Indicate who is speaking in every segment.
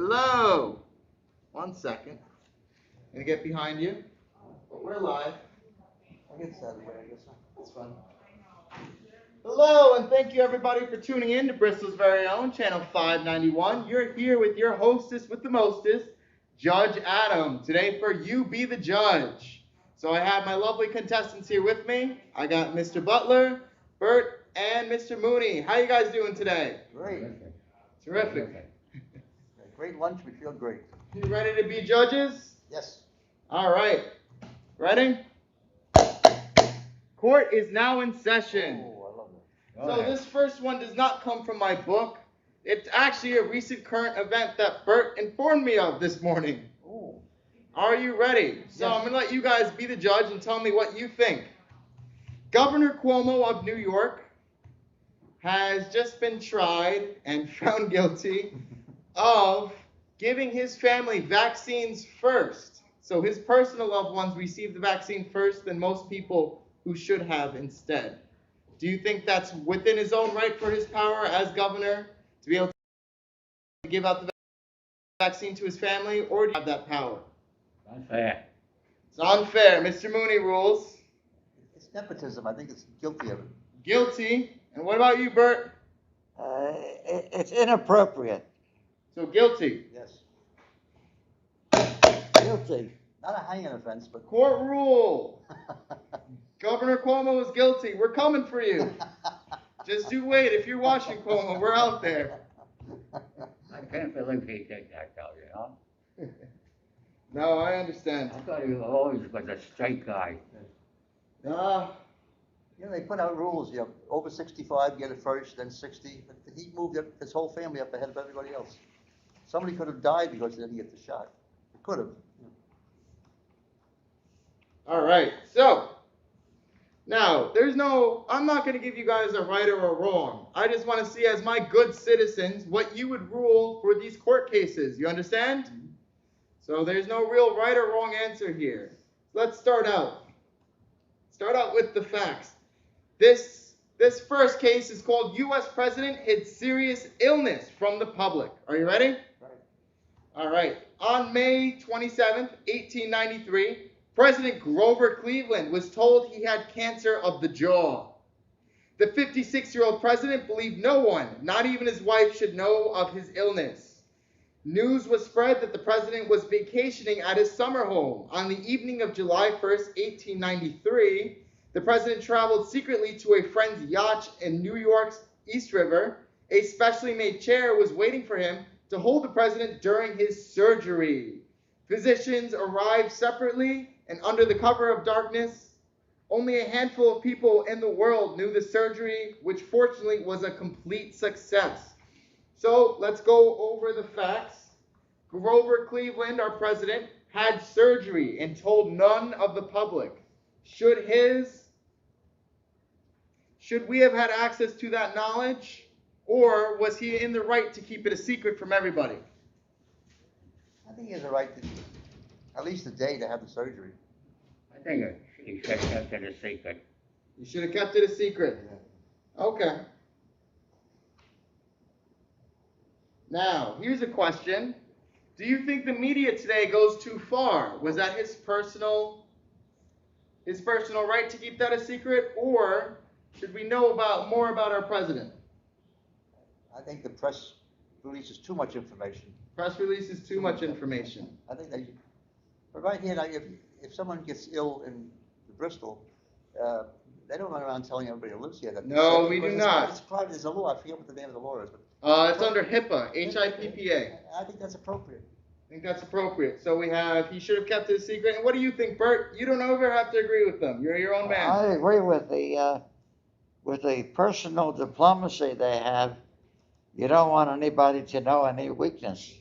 Speaker 1: Hello. 1 second. Gonna get behind you. But we're live.
Speaker 2: I'll get this out of the way, I guess.
Speaker 1: It's fun. Hello, and thank you everybody for tuning in to Bristol's very own Channel 591. You're here with your hostess with the mostest, Judge Adam. Today for You Be the Judge. So I have my lovely contestants here with me. I got Mr. Butler, Bert, and Mr. Mooney. How you guys doing today?
Speaker 2: Great.
Speaker 1: Terrific.
Speaker 2: Great lunch. We feel great.
Speaker 1: You ready to be judges?
Speaker 2: Yes.
Speaker 1: All right. Ready? Court is now in session.
Speaker 2: Oh, I love that.
Speaker 1: So this first one does not come from my book. It's actually a recent current event that Bert informed me of this morning.
Speaker 2: Oh.
Speaker 1: Are you ready? So
Speaker 2: Yes.
Speaker 1: I'm going to let you guys be the judge and tell me what you think. Governor Cuomo of New York has just been tried and found guilty of giving his family vaccines first. So his personal loved ones received the vaccine first than most people who should have instead. Do you think that's within his own right for his power as governor to be able to give out the vaccine to his family, or do you have that power?
Speaker 3: Unfair.
Speaker 1: It's unfair. Mr. Mooney rules.
Speaker 2: It's nepotism. I think it's guilty of it.
Speaker 1: Guilty. And what about you, Bert?
Speaker 4: It's inappropriate.
Speaker 1: So guilty.
Speaker 2: Yes.
Speaker 4: Guilty.
Speaker 2: Not a hanging offense, but.
Speaker 1: Court rule. Governor Cuomo is guilty. We're coming for you. Just you wait. If you're watching Cuomo, we're out there.
Speaker 3: I can't believe he did that though, you know?
Speaker 1: No, I understand.
Speaker 3: I thought he always was a straight guy.
Speaker 2: You know, they put out rules, over 65, get it first, then 60. But he moved his whole family up ahead of everybody else. Somebody could have died because they didn't get the shot. They could have.
Speaker 1: All right. So now I'm not going to give you guys a right or a wrong. I just want to see, as my good citizens, what you would rule for these court cases. You understand? Mm-hmm. So there's no real right or wrong answer here. Let's start out. Start out with the facts. This first case is called U.S. President Hid Serious Illness from the Public. Are you ready?
Speaker 2: Right.
Speaker 1: All right. On May 27th, 1893, President Grover Cleveland was told he had cancer of the jaw. The 56-year-old president believed no one, not even his wife, should know of his illness. News was spread that the president was vacationing at his summer home. On the evening of July 1st, 1893, the president traveled secretly to a friend's yacht in New York's East River. A specially made chair was waiting for him to hold the president during his surgery. Physicians arrived separately and under the cover of darkness. Only a handful of people in the world knew the surgery, which fortunately was a complete success. So let's go over the facts. Grover Cleveland, our president, had surgery and told none of the public. Should we have had access to that knowledge, or was he in the right to keep it a secret from everybody?
Speaker 2: I think he has a right to, at least a day, to have the surgery.
Speaker 3: I think he should have kept it a secret.
Speaker 1: You should have kept it a secret.
Speaker 2: Yeah.
Speaker 1: Okay. Now, here's a question. Do you think the media today goes too far? Was that his personal right to keep that a secret, or should we know more about our president?
Speaker 2: I think the press releases too much information.
Speaker 1: Press releases too much information.
Speaker 2: I think but right here, if someone gets ill in Bristol, they don't run around telling everybody who lives here that.
Speaker 1: No, we do not.
Speaker 2: It's private. There's a law. I forget what the name of the law is, but.
Speaker 1: It's under HIPAA, HIPPA.
Speaker 2: I think that's appropriate.
Speaker 1: I think that's appropriate. So he should have kept it a secret. And what do you think, Bert? You don't ever have to agree with them. You're your own man.
Speaker 4: I agree with the personal diplomacy they have. You don't want anybody to know any weakness.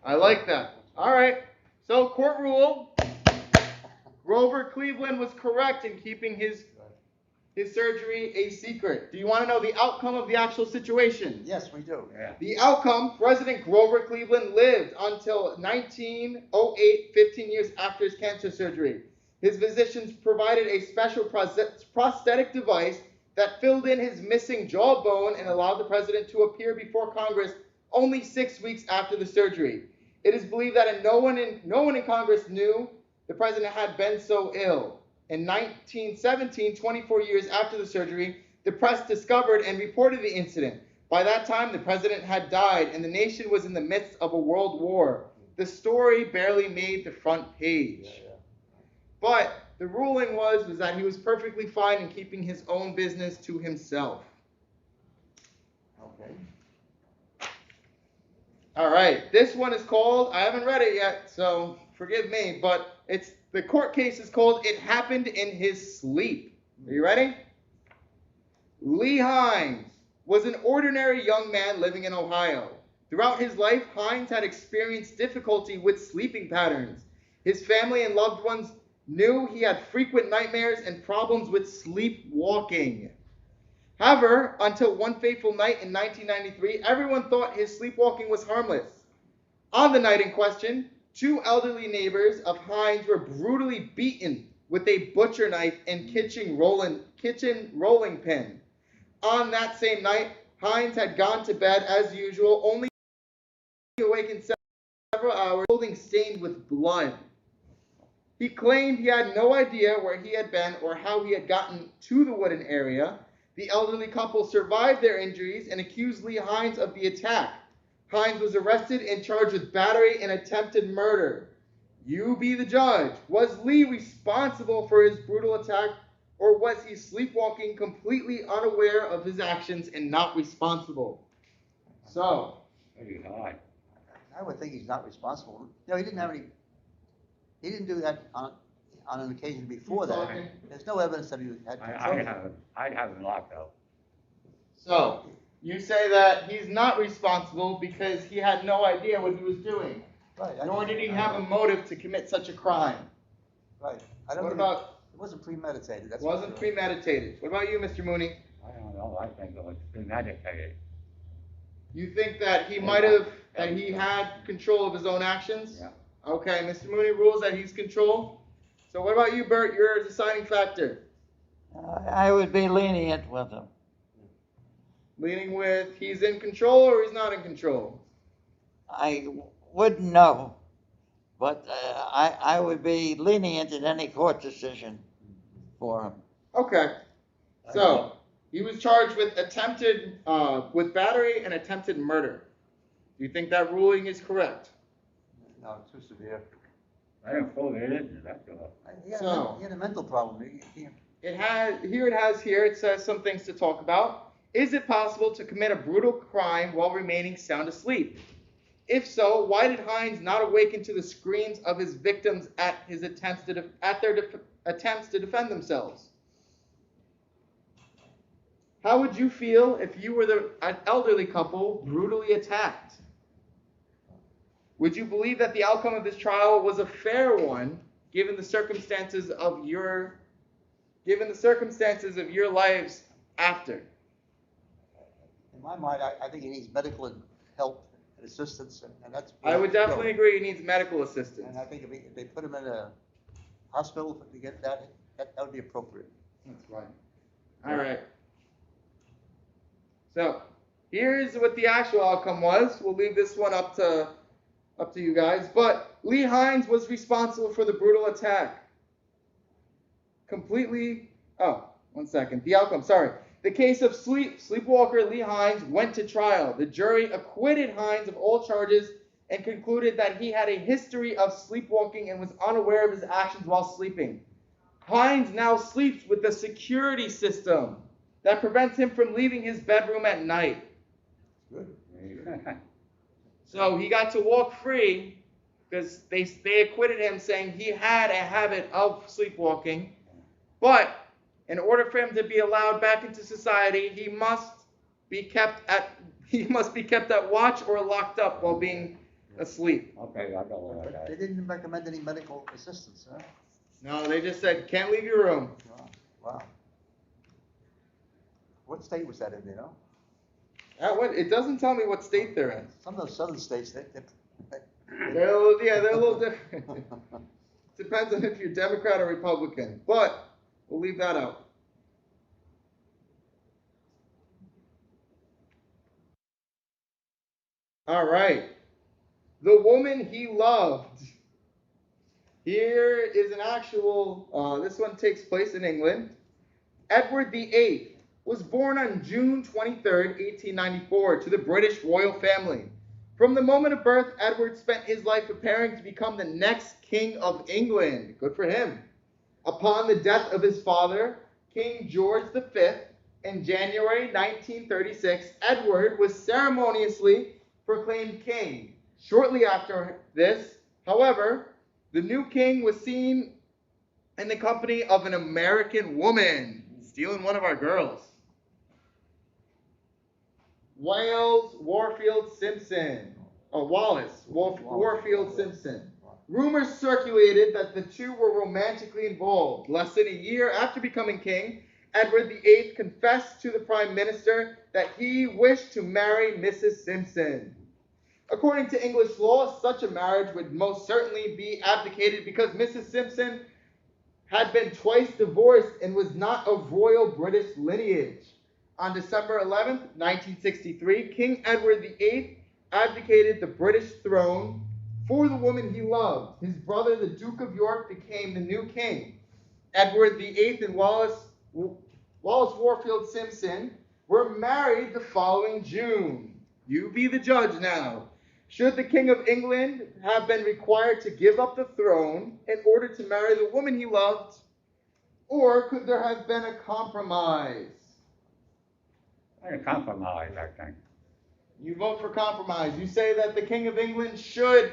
Speaker 1: I like that. All right. So court rule. Grover Cleveland was correct in keeping his surgery a secret. Do you want to know the outcome of the actual situation?
Speaker 2: Yes, we do.
Speaker 3: Yeah.
Speaker 1: The outcome, President Grover Cleveland lived until 1908, 15 years after his cancer surgery. His physicians provided a special prosthetic device that filled in his missing jawbone and allowed the president to appear before Congress only 6 weeks after the surgery. It is believed that no one in Congress knew the president had been so ill. In 1917, 24 years after the surgery, the press discovered and reported the incident. By that time, the president had died, and the nation was in the midst of a world war. The story barely made the front page. But the ruling was that he was perfectly fine in keeping his own business to himself.
Speaker 2: Okay.
Speaker 1: All right, this one is called, I haven't read it yet, so forgive me, but the court case is called It Happened in His Sleep. Are you ready? Lee Hines was an ordinary young man living in Ohio. Throughout his life, Hines had experienced difficulty with sleeping patterns. His family and loved ones knew he had frequent nightmares and problems with sleepwalking. However, until one fateful night in 1993, everyone thought his sleepwalking was harmless. On the night in question, two elderly neighbors of Hines were brutally beaten with a butcher knife and kitchen rolling pin. On that same night, Hines had gone to bed as usual, only awakened several hours, clothing stained with blood. He claimed he had no idea where he had been or how he had gotten to the wooden area. The elderly couple survived their injuries and accused Lee Hines of the attack. Hines was arrested and charged with battery and attempted murder. You be the judge. Was Lee responsible for his brutal attack, or was he sleepwalking, completely unaware of his actions and not responsible? So,
Speaker 3: Pretty hard.
Speaker 2: I would think he's not responsible. No, he he didn't do that on an occasion before
Speaker 1: Keep
Speaker 2: that.
Speaker 1: talking.
Speaker 2: There's no evidence that he had control.
Speaker 3: I'd have him locked up.
Speaker 1: So, you say that he's not responsible because he had no idea what he was doing,
Speaker 2: Right.
Speaker 1: nor did he have a motive to commit such a crime.
Speaker 2: Right. I don't
Speaker 1: What
Speaker 2: think
Speaker 1: about,
Speaker 2: it wasn't premeditated. That's
Speaker 1: wasn't
Speaker 2: for sure.
Speaker 1: premeditated? What about you, Mr. Mooney?
Speaker 3: I don't know. I think it was premeditated.
Speaker 1: You think that he might have, that he had control of his own actions?
Speaker 3: Yeah.
Speaker 1: Okay, Mr. Mooney rules that he's control. So what about you, Bert? You're a deciding factor.
Speaker 4: I would be lenient with him.
Speaker 1: Leaning with he's in control or he's not in control?
Speaker 4: I wouldn't know, but I would be lenient in any court decision for him.
Speaker 1: Okay. So he was charged with with battery and attempted murder. Do you think that ruling is correct?
Speaker 2: No, too severe.
Speaker 3: I didn't fool it in. That's all.
Speaker 2: He had,
Speaker 1: So-
Speaker 2: he had a mental problem.
Speaker 1: It says some things to talk about. Is it possible to commit a brutal crime while remaining sound asleep? If so, why did Hines not awaken to the screams of his victims at their attempts to defend themselves? How would you feel if you were an elderly couple brutally attacked? Would you believe that the outcome of this trial was a fair one, given the circumstances of your lives after?
Speaker 2: In my mind, I think he needs medical help and assistance, and that's.
Speaker 1: I would definitely agree he needs medical assistance.
Speaker 2: And I think if they put him in a hospital to get that would be appropriate.
Speaker 1: That's right. All right. So here's what the actual outcome was. We'll leave this one up to you guys. But Lee Hines was responsible for the brutal attack. Completely. Oh, 1 second. The outcome. Sorry. The case of sleepwalker Lee Hines went to trial. The jury acquitted Hines of all charges and concluded that he had a history of sleepwalking and was unaware of his actions while sleeping. Hines now sleeps with a security system that prevents him from leaving his bedroom at night.
Speaker 2: Good.
Speaker 1: So he got to walk free because they acquitted him, saying he had a habit of sleepwalking. But in order for him to be allowed back into society, he must be kept at watch or locked up while being asleep.
Speaker 3: Okay, I go with
Speaker 2: But
Speaker 3: that.
Speaker 2: they didn't recommend any medical assistance, huh?
Speaker 1: No, they just said can't leave your room.
Speaker 2: Wow. What state was that in, you know?
Speaker 1: It doesn't tell me what state they're in.
Speaker 2: Some of those southern states,
Speaker 1: They're a little different. Depends on if you're Democrat or Republican, but we'll leave that out. All right. the woman he loved. Here is an actual, this one takes place in England. Edward VIII was born on June 23rd, 1894, to the British royal family. From the moment of birth, Edward spent his life preparing to become the next king of England. Good for him. Upon the death of his father, King George V, in January 1936, Edward was ceremoniously proclaimed king. Shortly after this, however, the new king was seen in the company of an American woman, stealing one of our girls. Wallace Warfield Simpson. Rumors circulated that the two were romantically involved. Less than a year after becoming king, Edward VIII confessed to the prime minister that he wished to marry Mrs. Simpson. According to English law, such a marriage would most certainly be abdicated because Mrs. Simpson had been twice divorced and was not of royal British lineage. On December 11th, 1963, King Edward VIII abdicated the British throne for the woman he loved. His brother, the Duke of York, became the new king. Edward VIII and Wallace Warfield Simpson were married the following June. You be the judge now. Should the King of England have been required to give up the throne in order to marry the woman he loved, or could there have been a compromise?
Speaker 3: A compromise, I think.
Speaker 1: You vote for compromise. You say that the King of England should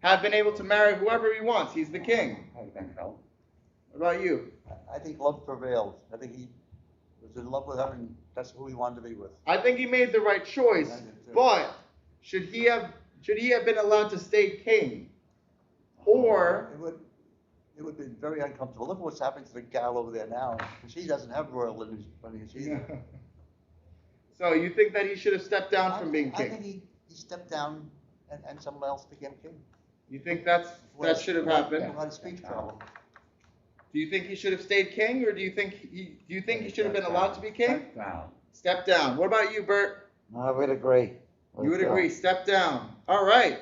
Speaker 1: have been able to marry whoever he wants. He's the king.
Speaker 3: I think so.
Speaker 1: What about you?
Speaker 2: I think love prevailed. I think he was in love with her, and that's who he wanted to be with.
Speaker 1: I think he made the right choice, but should he have been allowed to stay king? Or
Speaker 2: It would be very uncomfortable. Look at what's happening to the gal over there now. She doesn't have royal lineage either.
Speaker 1: So you think that he should have stepped down from being king?
Speaker 2: I think he stepped down and someone else became king.
Speaker 1: You think that should have happened?
Speaker 2: Who had a speech problem.
Speaker 1: Do you think he should have stayed king, or do you think he should have been allowed to be king? Step down. What about you, Bert?
Speaker 4: I would agree.
Speaker 1: You would agree. Step down. All right.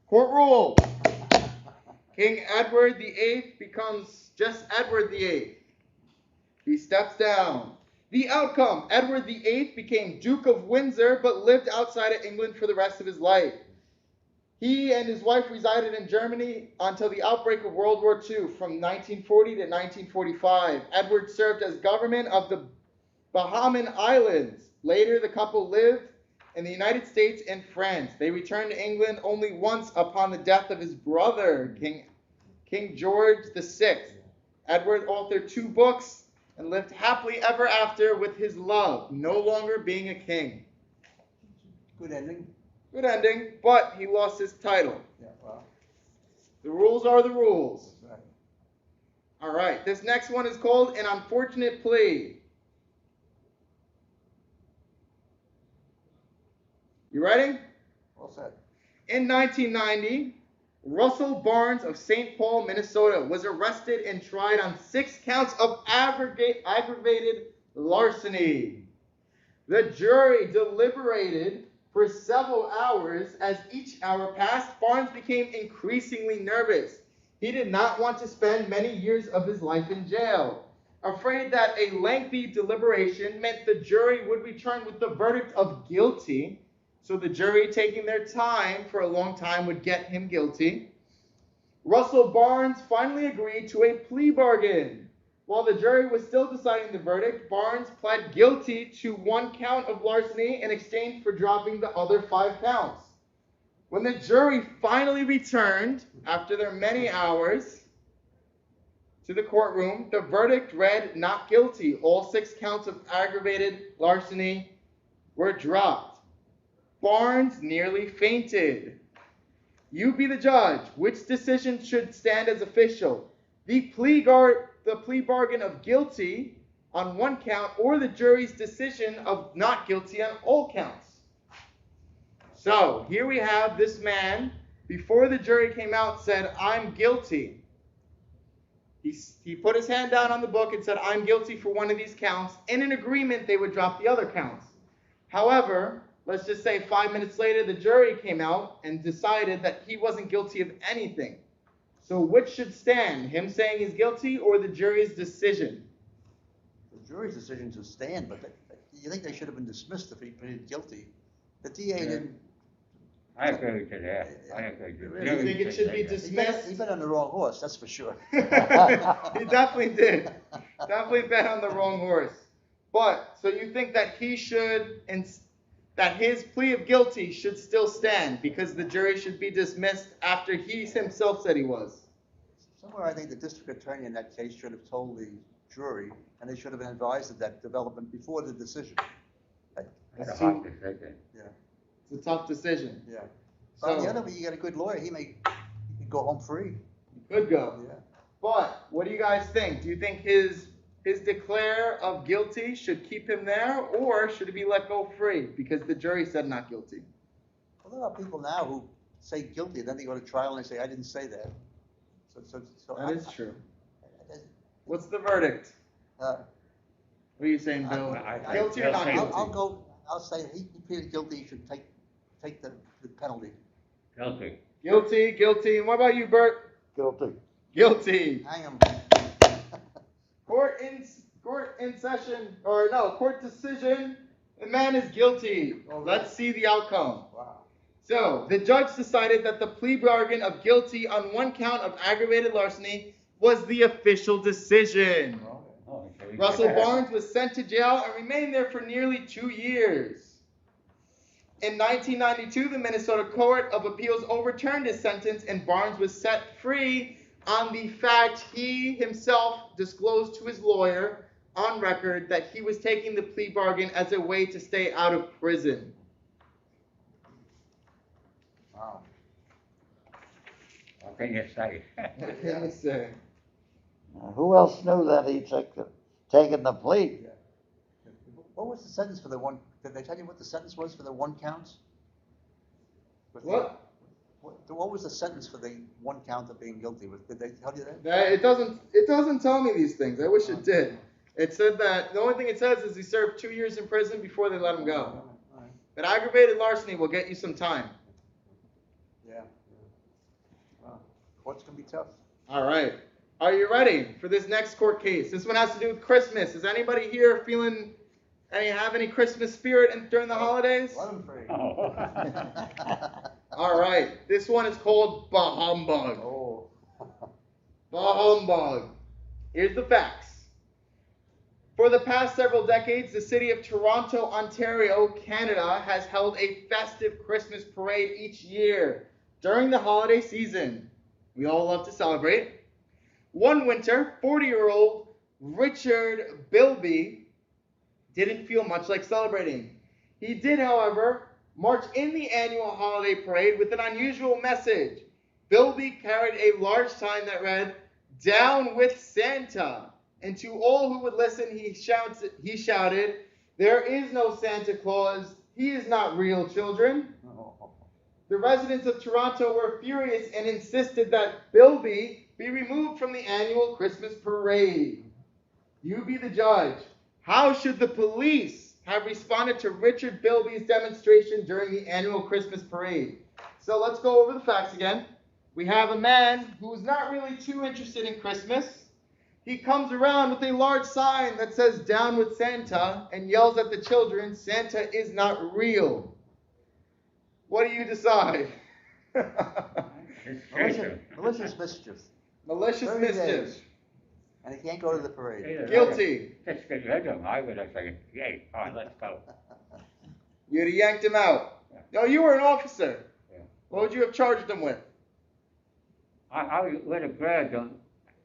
Speaker 1: Court rule. King Edward VIII becomes just Edward VIII. He steps down. The outcome: Edward VIII became Duke of Windsor, but lived outside of England for the rest of his life. He and his wife resided in Germany until the outbreak of World War II from 1940 to 1945. Edward served as governor of the Bahamian Islands. Later, the couple lived in the United States and France. They returned to England only once upon the death of his brother, King George VI. Edward authored 2 books and lived happily ever after with his love, no longer being a king.
Speaker 2: Good ending.
Speaker 1: Good ending, but he lost his title.
Speaker 2: Yeah, well.
Speaker 1: The rules are the rules.
Speaker 2: That's right.
Speaker 1: All right, this next one is called An Unfortunate Plea. You ready?
Speaker 2: Well said.
Speaker 1: In 1990, Russell Barnes of St. Paul, Minnesota, was arrested and tried on 6 counts of aggravated larceny. The jury deliberated for several hours. As each hour passed, Barnes became increasingly nervous. He did not want to spend many years of his life in jail. Afraid that a lengthy deliberation meant the jury would return with the verdict of guilty, so the jury, taking their time for a long time, would get him guilty, Russell Barnes finally agreed to a plea bargain. While the jury was still deciding the verdict, Barnes pled guilty to 1 count of larceny in exchange for dropping the other 5 counts. When the jury finally returned, after their many hours, to the courtroom, the verdict read not guilty. All 6 counts of aggravated larceny were dropped. Barnes nearly fainted. You be the judge. Which decision should stand as official? The plea bargain of guilty on 1 count, or the jury's decision of not guilty on all counts? So here we have this man, before the jury came out, said, I'm guilty. He put his hand down on the book and said, I'm guilty for one of these counts. In an agreement, they would drop the other counts. However, let's just say 5 minutes later, the jury came out and decided that he wasn't guilty of anything. So which should stand, him saying he's guilty or the jury's decision?
Speaker 2: The jury's decision to stand, but you think they should have been dismissed if he pleaded guilty? The DA didn't.
Speaker 3: I agree with that. I agree with
Speaker 2: Really?
Speaker 3: that.
Speaker 1: You think it should be
Speaker 2: He
Speaker 1: dismissed?
Speaker 2: bet on the wrong horse, that's for sure.
Speaker 1: He definitely did. Definitely bet on the wrong horse. But, so you think that he should, that his plea of guilty should still stand because the jury should be dismissed after he himself said he was?
Speaker 2: Somewhere I think the district attorney in that case should have told the jury, and they should have been advised of that development before the decision.
Speaker 3: That's a hard decision.
Speaker 2: Yeah,
Speaker 1: It's a tough decision.
Speaker 2: yeah.
Speaker 1: So,
Speaker 2: On the other hand, you got a good lawyer, he could go home free.
Speaker 1: could go.
Speaker 2: Yeah.
Speaker 1: But, what do you guys think? Do you think his declare of guilty should keep him there, or should he be let go free because the jury said not guilty?
Speaker 2: Well, there are people now who say guilty, then they go to trial and they say, I didn't say that. So
Speaker 1: That is true. What's the verdict? What are you saying, Bill? Guilty or not guilty?
Speaker 2: I'll say he pleaded guilty, he should take the penalty.
Speaker 3: Guilty.
Speaker 1: Guilty. And what about you, Bert?
Speaker 4: Guilty.
Speaker 1: Guilty.
Speaker 2: Hang him.
Speaker 1: Court in session, or no, court decision. The man is guilty.
Speaker 2: Oh, really?
Speaker 1: Let's see the outcome.
Speaker 2: Wow.
Speaker 1: So, the judge decided that the plea bargain of guilty on one count of aggravated larceny was the official decision.
Speaker 3: Oh, so he-
Speaker 1: Russell Barnes was sent to jail and remained there for nearly 2 years. In 1992, the Minnesota Court of Appeals overturned his sentence and Barnes was set free on the fact he himself disclosed to his lawyer on record that he was taking the plea bargain as a way to stay out of prison.
Speaker 2: Wow.
Speaker 3: What can you say?
Speaker 1: What can I say?
Speaker 4: Who else knew that he'd taken the plea?
Speaker 2: What was the sentence for the one, did they tell you what the sentence was for the one counts?
Speaker 1: What?
Speaker 2: What was the sentence for the one count of being guilty? Did they tell you that?
Speaker 1: It doesn't tell me these things. I wish it did. It said that the only thing it says is he served 2 years in prison before they let him go.
Speaker 2: All right.
Speaker 1: But aggravated larceny will get you some time.
Speaker 2: Yeah. Wow. Courts can be tough.
Speaker 1: All right. Are you ready for this next court case? This one has to do with Christmas. Is anybody here have any Christmas spirit during the holidays?
Speaker 2: Let them free.
Speaker 3: Oh.
Speaker 1: All right. This one is called Bah Humbug.
Speaker 2: Oh.
Speaker 1: Bah Humbug. Here's the facts. For the past several decades, the city of Toronto, Ontario, Canada, has held a festive Christmas parade each year during the holiday season. We all love to celebrate. One winter, 40-year-old Richard Bilby didn't feel much like celebrating. He did, however, march in the annual holiday parade with an unusual message. Bilby carried a large sign that read, "Down with Santa." And to all who would listen, he shouted, "There is no Santa Claus. He is not real, children." The residents of Toronto were furious and insisted that Bilby be removed from the annual Christmas parade. You be the judge. How should the police have responded to Richard Bilby's demonstration during the annual Christmas parade? So let's go over the facts again. We have a man who's not really too interested in Christmas. He comes around with a large sign that says "Down with Santa" and yells at the children, "Santa is not real." What do you decide?
Speaker 2: Malicious mischief.
Speaker 1: Malicious
Speaker 2: 30
Speaker 1: mischief.
Speaker 2: days. And he can't go to the parade.
Speaker 1: Guilty.
Speaker 3: Just get rid of him. I would have said, yay, all right, let's go.
Speaker 1: You'd have yanked him out. No, you were an officer.
Speaker 3: Yeah.
Speaker 1: What would you have charged him with?
Speaker 3: I would have grabbed him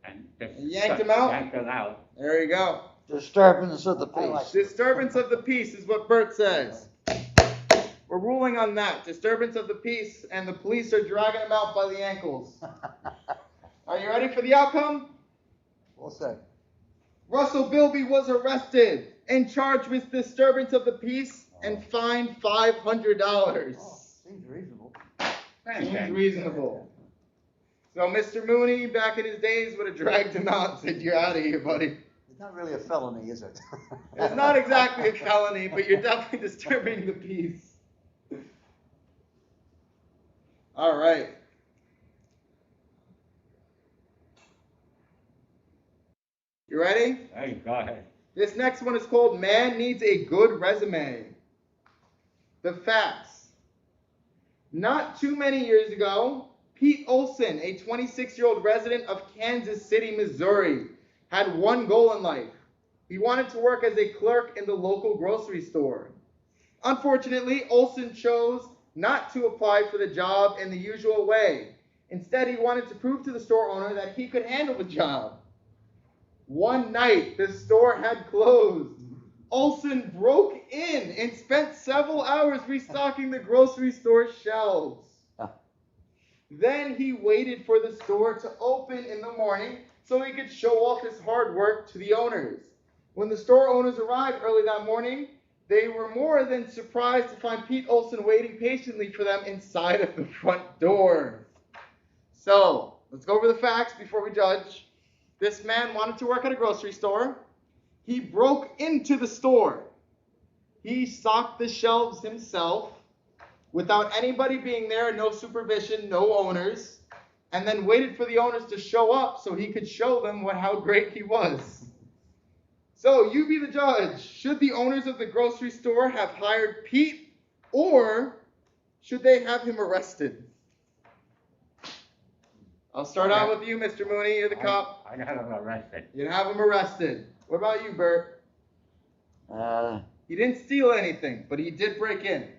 Speaker 3: and just
Speaker 1: Yanked him out?
Speaker 3: Yanked him out.
Speaker 1: There you go.
Speaker 4: Disturbance of the
Speaker 2: I like
Speaker 4: peace.
Speaker 1: Disturbance of the peace is what Bert says. We're ruling on that. Disturbance of the peace, and the police are dragging him out by the ankles. Are you ready for the outcome?
Speaker 2: Well said.
Speaker 1: Russell Bilby was arrested and charged with disturbance of the peace and fined $500.
Speaker 2: Oh, seems reasonable.
Speaker 1: Seems reasonable. So Mr. Mooney, back in his days, would have dragged him out and said, "You're out of here, buddy."
Speaker 2: It's not really a felony, is it?
Speaker 1: It's not exactly a felony, but you're definitely disturbing the peace. All right. You ready?
Speaker 3: Hey, go ahead.
Speaker 1: This next one is called Man Needs a Good Resume. The facts. Not too many years ago, Pete Olson, a 26-year-old resident of Kansas City, Missouri, had one goal in life. He wanted to work as a clerk in the local grocery store. Unfortunately, Olson chose not to apply for the job in the usual way. Instead, he wanted to prove to the store owner that he could handle the job. One night, the store had closed. Olson broke in and spent several hours restocking the grocery store shelves. Then he waited for the store to open in the morning so he could show off his hard work to the owners. When the store owners arrived early that morning, they were more than surprised to find Pete Olson waiting patiently for them inside of the front door. So, let's go over the facts before we judge. This man wanted to work at a grocery store. He broke into the store. He stocked the shelves himself without anybody being there, no supervision, no owners, and then waited for the owners to show up so he could show them how great he was. So you be the judge. Should the owners of the grocery store have hired Pete, or should they have him arrested? I'll start out with you, Mr. Mooney. You're the cop.
Speaker 3: I got him arrested.
Speaker 1: You'd have him arrested. What about you, Bert? He didn't steal anything, but he did break in.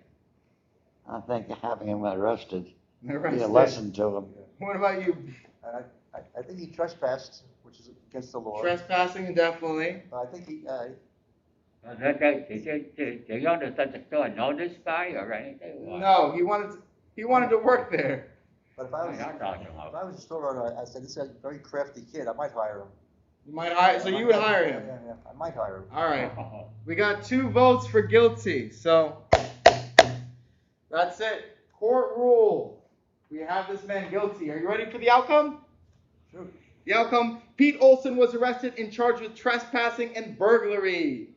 Speaker 4: I think having him arrested be
Speaker 1: Arrested.
Speaker 4: a lesson to him.
Speaker 1: What about you?
Speaker 2: I think he trespassed, which is against the law.
Speaker 1: Trespassing, definitely.
Speaker 2: I think he,
Speaker 3: Did the owner send the store notice by or anything?
Speaker 1: No, he wanted to work there.
Speaker 2: but if I was,
Speaker 3: I'm talking
Speaker 2: if
Speaker 3: about.
Speaker 2: I was a store owner, I said, this is a very crafty kid, I might hire him.
Speaker 1: You might hire, so you would hire him.
Speaker 2: Yeah, I might hire him.
Speaker 1: All right. We got 2 votes for guilty, so that's it. Court rule. We have this man guilty. Are you ready for the outcome?
Speaker 2: Sure.
Speaker 1: The outcome, Pete Olson was arrested and charged with trespassing and burglary.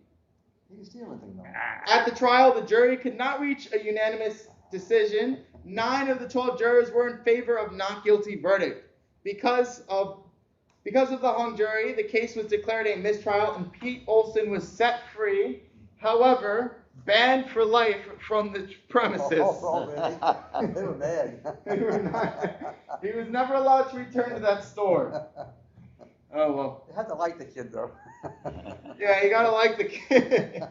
Speaker 2: He didn't steal anything, though.
Speaker 1: At the trial, the jury could not reach a unanimous decision. 9 of the 12 jurors were in favor of not guilty verdict. Because of the hung jury, the case was declared a mistrial and Pete Olson was set free. However, banned for life from the premises.
Speaker 2: Oh, really? They were mad.
Speaker 1: He was never allowed to return to that store. Oh, well.
Speaker 2: You have to like the kid, though.
Speaker 1: Yeah, you gotta like the kid.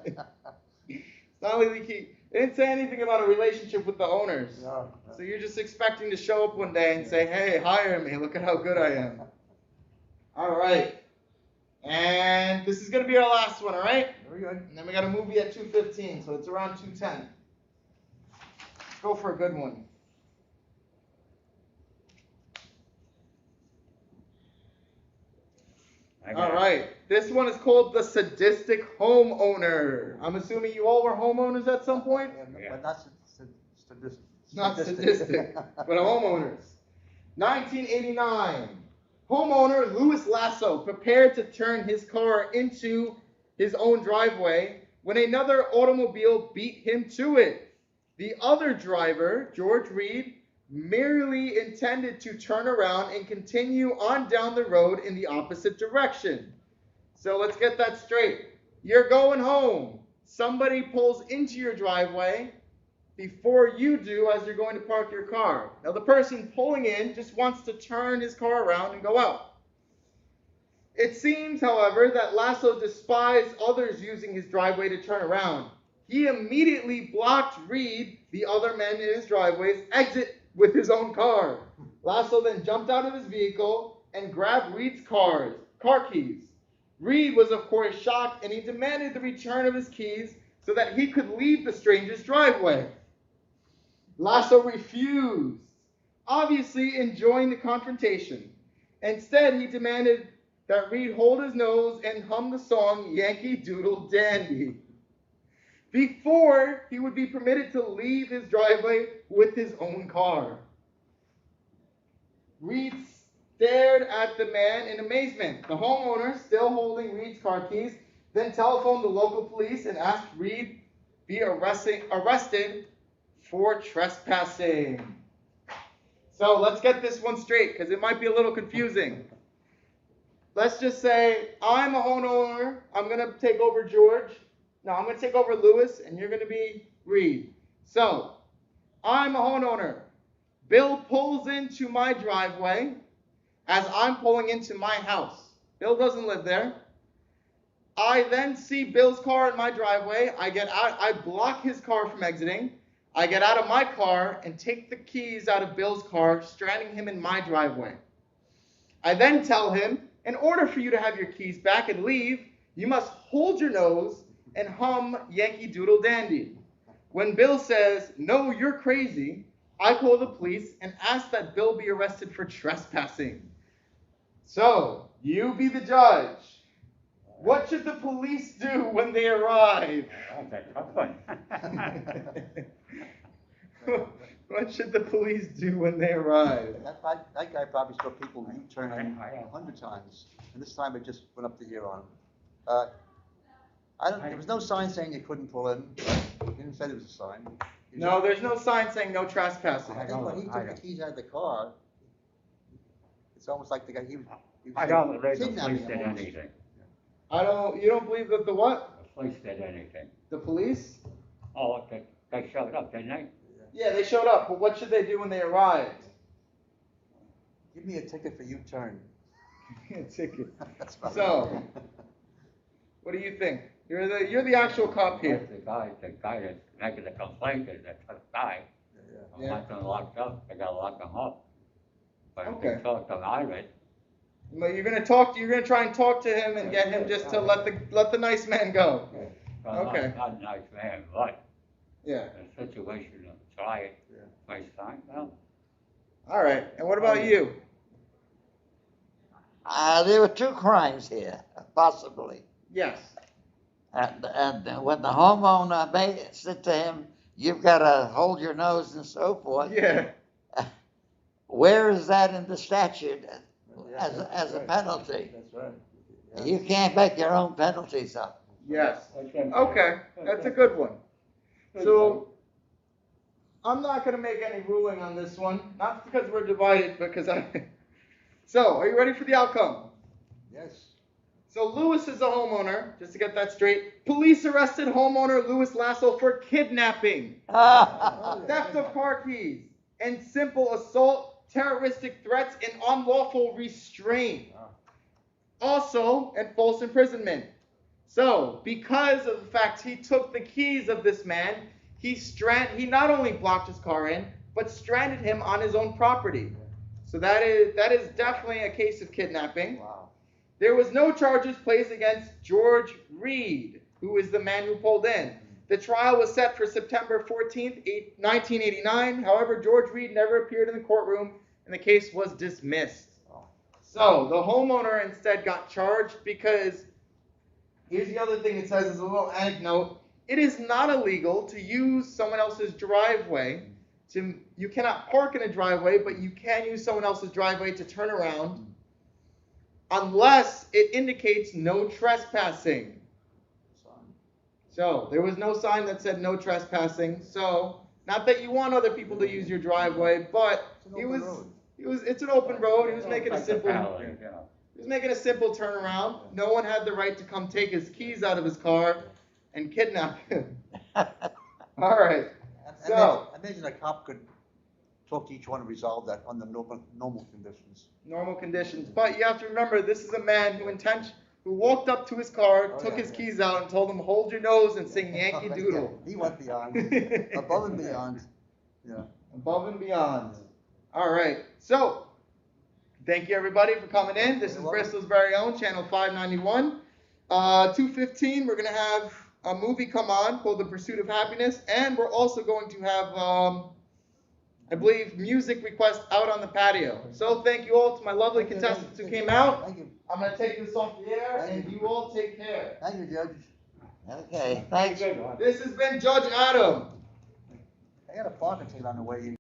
Speaker 1: It's not like he didn't say anything about a relationship with the owners.
Speaker 2: No.
Speaker 1: So you're just expecting to show up one day and say, hey, hire me. Look at how good I am. All right. And this is going to be our last one, all right?
Speaker 2: Very good.
Speaker 1: And then we got a movie at 2:15, so it's around 2:10. Let's go for a good one. All right. This one is called The Sadistic Homeowner. I'm assuming you all were homeowners at some point?
Speaker 2: Yeah, but not sadistic.
Speaker 1: Not sadistic, but homeowners. 1989. Homeowner Louis Lasso prepared to turn his car into his own driveway when another automobile beat him to it. The other driver, George Reed, merely intended to turn around and continue on down the road in the opposite direction. So let's get that straight. You're going home. Somebody pulls into your driveway before you do as you're going to park your car. Now the person pulling in just wants to turn his car around and go out. It seems, however, that Lasso despised others using his driveway to turn around. He immediately blocked Reed, the other men in his driveway's exit, with his own car. Lasso then jumped out of his vehicle and grabbed Reed's car keys. Reed was, of course, shocked, and he demanded the return of his keys so that he could leave the stranger's driveway. Lasso refused, obviously enjoying the confrontation. Instead, he demanded that Reed hold his nose and hum the song Yankee Doodle Dandy before he would be permitted to leave his driveway with his own car. Reed stared at the man in amazement. The homeowner, still holding Reed's car keys, then telephoned the local police and asked Reed be arrested for trespassing. So let's get this one straight because it might be a little confusing. Let's just say I'm a homeowner. I'm going to take over George. No, I'm going to take over Lewis, and you're going to be Reed. So I'm a homeowner. Bill pulls into my driveway as I'm pulling into my house. Bill doesn't live there. I then see Bill's car in my driveway. I get out. I block his car from exiting. I get out of my car and take the keys out of Bill's car, stranding him in my driveway. I then tell him, in order for you to have your keys back and leave, you must hold your nose and hum Yankee Doodle Dandy. When Bill says, no, you're crazy, I call the police and ask that Bill be arrested for trespassing. So, you be the judge. What should the police do when they arrive?
Speaker 3: That's a tough one.
Speaker 1: What should the police do when they arrive?
Speaker 2: That guy probably saw people U-turning 100 times, and this time it just went up to here on him. There was no sign saying you couldn't pull in. He didn't say there was a sign.
Speaker 1: No, there's no sign saying no trespassing.
Speaker 2: I think when he took the keys out of the car, it's almost like the guy, he was
Speaker 3: I don't believe the
Speaker 2: kidnapping
Speaker 3: police
Speaker 2: him
Speaker 3: did
Speaker 2: almost.
Speaker 3: anything.
Speaker 1: You don't believe that the what?
Speaker 3: The police did anything.
Speaker 1: The police?
Speaker 3: Oh, they showed up, didn't they?
Speaker 1: Yeah, they showed up, but what should they do when they arrived?
Speaker 2: Give me a ticket for U-turn.
Speaker 1: A ticket.
Speaker 2: That's right.
Speaker 1: So, what do you think? You're the actual cop here.
Speaker 3: The guy that's making the complaint is a tough guy.
Speaker 1: Yeah.
Speaker 3: Once they're locked up, they gotta lock them up. But if
Speaker 1: Okay.
Speaker 3: they talk to Ivan,
Speaker 1: But you're gonna try and talk to him and get him just to let the nice man go.
Speaker 3: well,
Speaker 1: Okay.
Speaker 3: not a nice man, but
Speaker 1: Yeah.
Speaker 3: the situation of try it first time, well,
Speaker 1: All right. And what about you?
Speaker 4: There were two crimes here, possibly.
Speaker 1: Yes.
Speaker 4: And when the homeowner said to him, you've got to hold your nose and so forth,
Speaker 1: Yeah.
Speaker 4: where is that in the statute as a penalty?
Speaker 2: That's right.
Speaker 4: You can't make your own penalties up.
Speaker 1: Yes. Okay. That's a good one. So, I'm not going to make any ruling on this one. Not because we're divided, but because I... So, are you ready for the outcome?
Speaker 2: Yes.
Speaker 1: So, Lewis is a homeowner, just to get that straight. Police arrested homeowner Louis Lasso for kidnapping, theft of car keys, and simple assault, terroristic threats, and unlawful restraint. Also, and false imprisonment. So, because of the fact he took the keys of this man, he not only blocked his car in, but stranded him on his own property. So that is definitely a case of kidnapping.
Speaker 2: Wow.
Speaker 1: There was no charges placed against George Reed, who is the man who pulled in. The trial was set for September 14th, 1989. However, George Reed never appeared in the courtroom, and the case was dismissed. So the homeowner instead got charged because, here's the other thing it says as a little anecdote, it is not illegal to use someone else's driveway. You cannot park in a driveway, but you can use someone else's driveway to turn around unless it indicates no trespassing. So there was no sign that said no trespassing. So not that you want other people to use your driveway, but it's an open road. He was making a simple turnaround. No one had the right to come take his keys out of his car and kidnap him. All right. So
Speaker 2: imagine a cop could talk to each one and resolve that under normal conditions.
Speaker 1: Normal conditions, but you have to remember this is a man who walked up to his car, took his keys out, and told him, "Hold your nose and sing Yankee Doodle."
Speaker 2: He went beyond, above and beyond. Yeah.
Speaker 1: Above and beyond. All right. So, thank you everybody for coming in. This is Bristol's very own Channel 591. 2:15. We're gonna have a movie come on called The Pursuit of Happiness, and we're also going to have, I believe, music requests out on the patio. So thank you all to my lovely contestants who came out.
Speaker 2: Thank you.
Speaker 1: I'm going to take this off the air, and you all take care.
Speaker 2: Thank you, Judge.
Speaker 4: Okay, thanks.
Speaker 1: This has been Judge Adam.
Speaker 2: I got a parking ticket on the way in.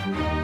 Speaker 1: Bye.